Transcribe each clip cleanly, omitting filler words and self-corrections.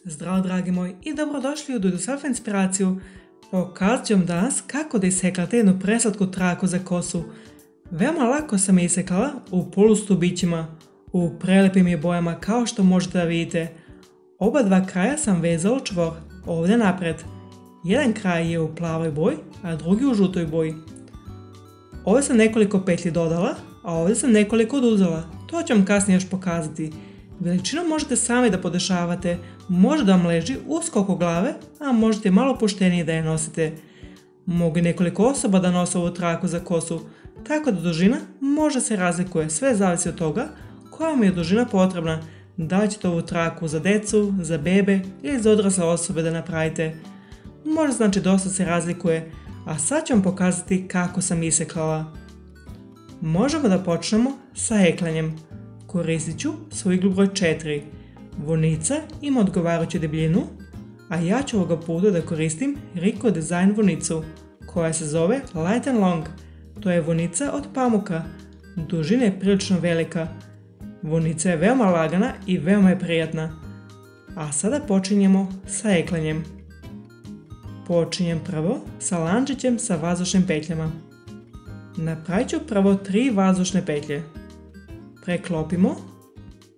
Zdravo dragi moji i dobrodošli u Do Self Inspiraciju. Pokazat ću vam danas kako da iseklate jednu preslatku traku za kosu. Veoma lako sam je isekala u polustubićima, u prelepim je bojama kao što možete da vidite. Oba dva kraja sam vezala čvor, ovdje napred. Jedan kraj je u plavoj boji, a drugi u žutoj boji. Ovdje sam nekoliko petlji dodala, a ovdje sam nekoliko oduzela. To ću vam kasnije još pokazati. Veličinu možete sami da podešavate, može da vam leži usko oko glave, a možete malo puštenije da je nosite. Mogu nekoliko osoba da nose ovu traku za kosu, tako da dužina može se razlikuje, sve zavisi od toga koja vam je dužina potrebna. Da li ćete ovu traku za decu, za bebe ili za odrasle osobe da napravite. Može znači dosta se razlikuje, a sad ću vam pokazati kako sam iseklala. Možemo da počnemo sa eklanjem. Koristit ću svoj iglu broj 4. Vonica ima odgovarajuću debljinu, a ja ću ovoga puta da koristim Rico Design vonicu, koja se zove Light and Long. To je vonica od pamuka. Dužina je prilično velika. Vonica je veoma lagana i veoma je prijatna. A sada počinjemo sa eklanjem. Počinjem prvo sa lančićem sa vazdušnim petljama. Napravit ću prvo 3 vazdušne petlje. Preklopimo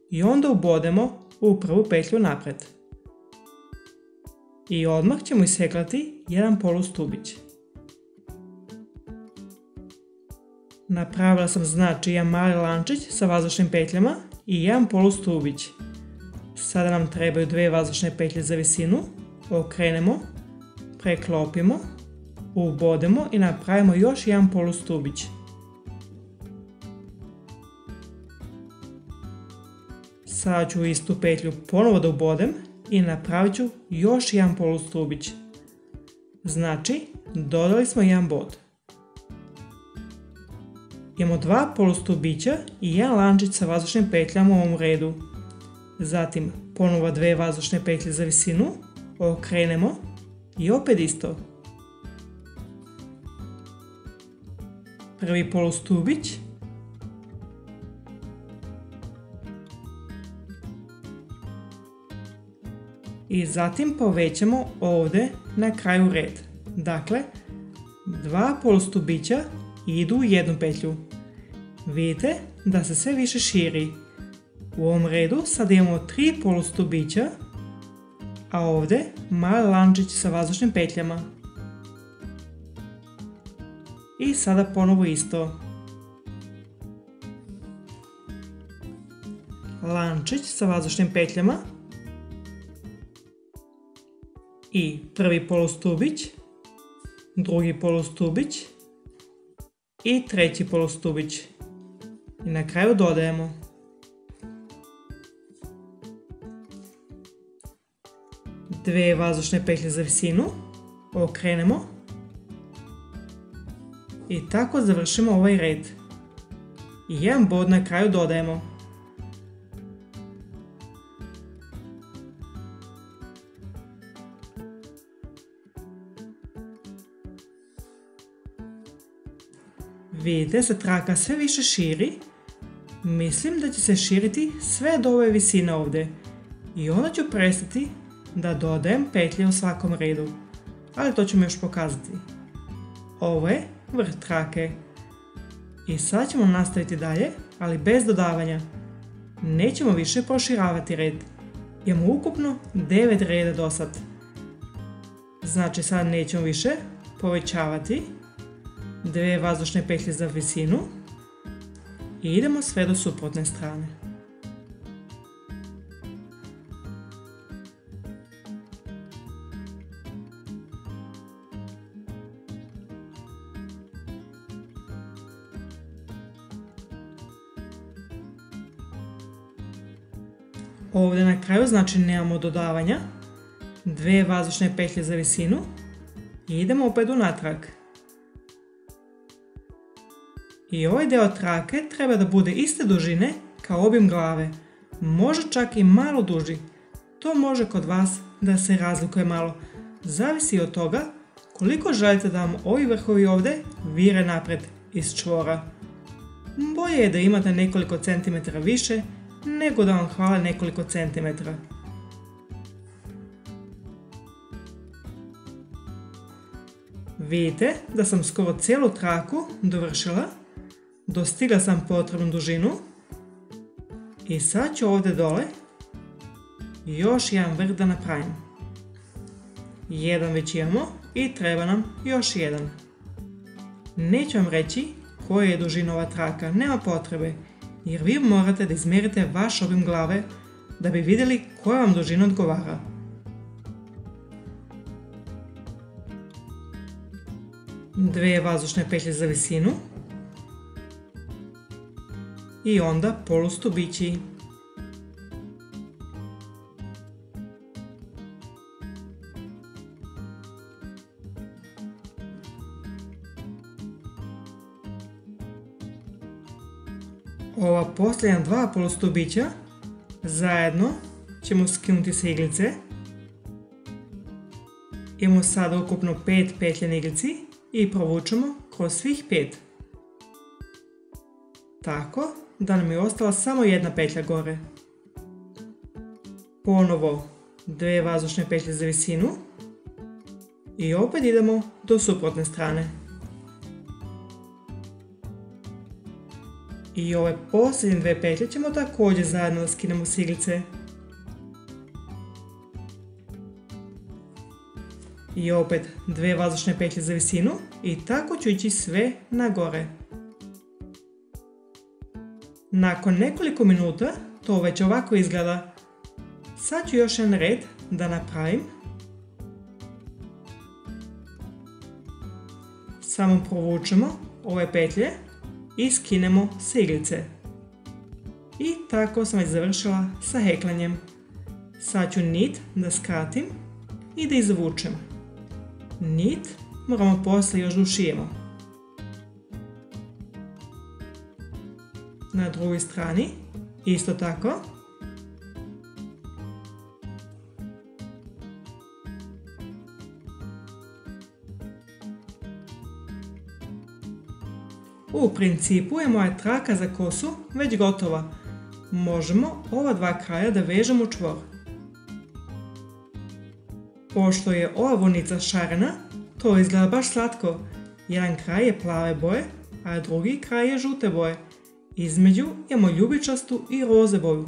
i onda ubodemo u prvu petlju napred. I odmah ćemo iseklati jedan polustubić. Napravila sam znači jedan mali lančić sa vazdušnim petljama i jedan polustubić. Sada nam trebaju 2 vazdušne petlje za visinu. Okrenemo, preklopimo, ubodemo i napravimo još jedan polustubić. Sada ću istu petlju ponovo da ubodem i napravit ću još jedan polustubić. Znači, dodali smo jedan bod. Imamo 2 polustubića i jedan lančić sa vazdušnim petljama u ovom redu. Zatim ponovo 2 vazdušne petlje za visinu, okrenemo i opet isto. Prvi polustubić. I zatim povećamo ovdje na kraju red. Dakle, 2 polustubića idu u jednu petlju. Vidite da se sve više širi. U ovom redu sad imamo 3 polustubića, a ovdje mali lančić sa vazdušnim petljama. I sada ponovo isto. Lančić sa vazdušnim petljama. I prvi polustubić, drugi polustubić i treći polustubić. I na kraju dodajemo. Dve vazdušne petlje za visinu, okrenemo i tako završimo ovaj red. I jedan bod na kraju dodajemo. Vidite se traka sve više širi. Mislim da će se širiti sve do ove visine ovdje. I onda ću prestati da dodajem petlje u svakom redu. Ali to ću mi još pokazati. Ovo je vrh trake. I sad ćemo nastaviti dalje, ali bez dodavanja. Nećemo više proširavati red. Imamo ukupno 9 reda do sad. Znači sad nećemo više povećavati. 2 vazdušne petlje za visinu i idemo sve do suprotne strane. Ovdje na kraju znači nemamo dodavanja. 2 vazdušne petlje za visinu i idemo opet unatrag. I ovaj deo trake treba da bude iste dužine kao obim glave. Može čak i malo duži. To može kod vas da se razlikuje malo. Zavisi od toga koliko želite da vam ovi vrhovi ovdje vire napred iz čvora. Bolje je da imate nekoliko centimetara više nego da vam hvale nekoliko centimetara. Vidite da sam skoro cijelu traku dovršila, dostigla sam potrebnu dužinu i sad ću ovdje dole još jedan vrh da napravim. Jedan već imamo i treba nam još jedan. Neću vam reći koja je dužina ova traka, nema potrebe, jer vi morate da izmjerite vaš obim glave da bi vidjeli koja vam dužina odgovara. Dve vazdušne petlje za visinu i onda polustubići. Ova posljednja dva polustubića zajedno ćemo skinuti sa iglice. Imamo sada ukupno 5 petlja na iglici i provučemo kroz svih 5. Tako da nam je ostala samo jedna petlja gore. Ponovo dve vazdušne petlje za visinu i opet idemo do suprotne strane. I ove posljednje dve petlje ćemo također zajedno da skinemo s iglice. I opet dve vazdušne petlje za visinu i tako ću ići sve na gore. Nakon nekoliko minuta to već ovako izgleda. Sad ću još jedan red da napravim. Samo provučemo ove petlje i skinemo s iglice. I tako sam već završila sa heklanjem. Sad ću nit da skratim i da izvučem. Nit moramo poslije još da ušijemo. Na drugoj strani isto tako. U principu je moja traka za kosu već gotova. Možemo ova dva kraja da vežemo u čvor. Pošto je ova vunica šarena, to izgleda baš slatko. Jedan kraj je plave boje, a drugi kraj je žute boje. Između imamo ljubičastu i roze boju.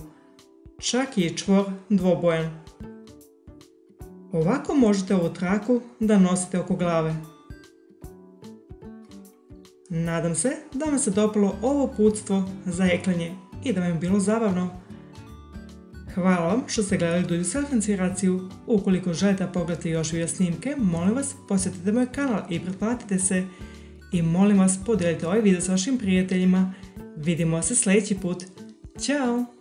Čak je čvor dvobojan. Ovako možete ovu traku da nosite oko glave. Nadam se da vam se dopalo ovo uputstvo za heklanje i da vam je bilo zabavno. Hvala vam što ste gledali Do It Yourself inspiraciju. Ukoliko želite pogledati još video snimke, molim vas posjetite moj kanal i pretplatite se. I molim vas podijelite ovaj video sa vašim prijateljima. Vidimo se sljedeći put. Ćao!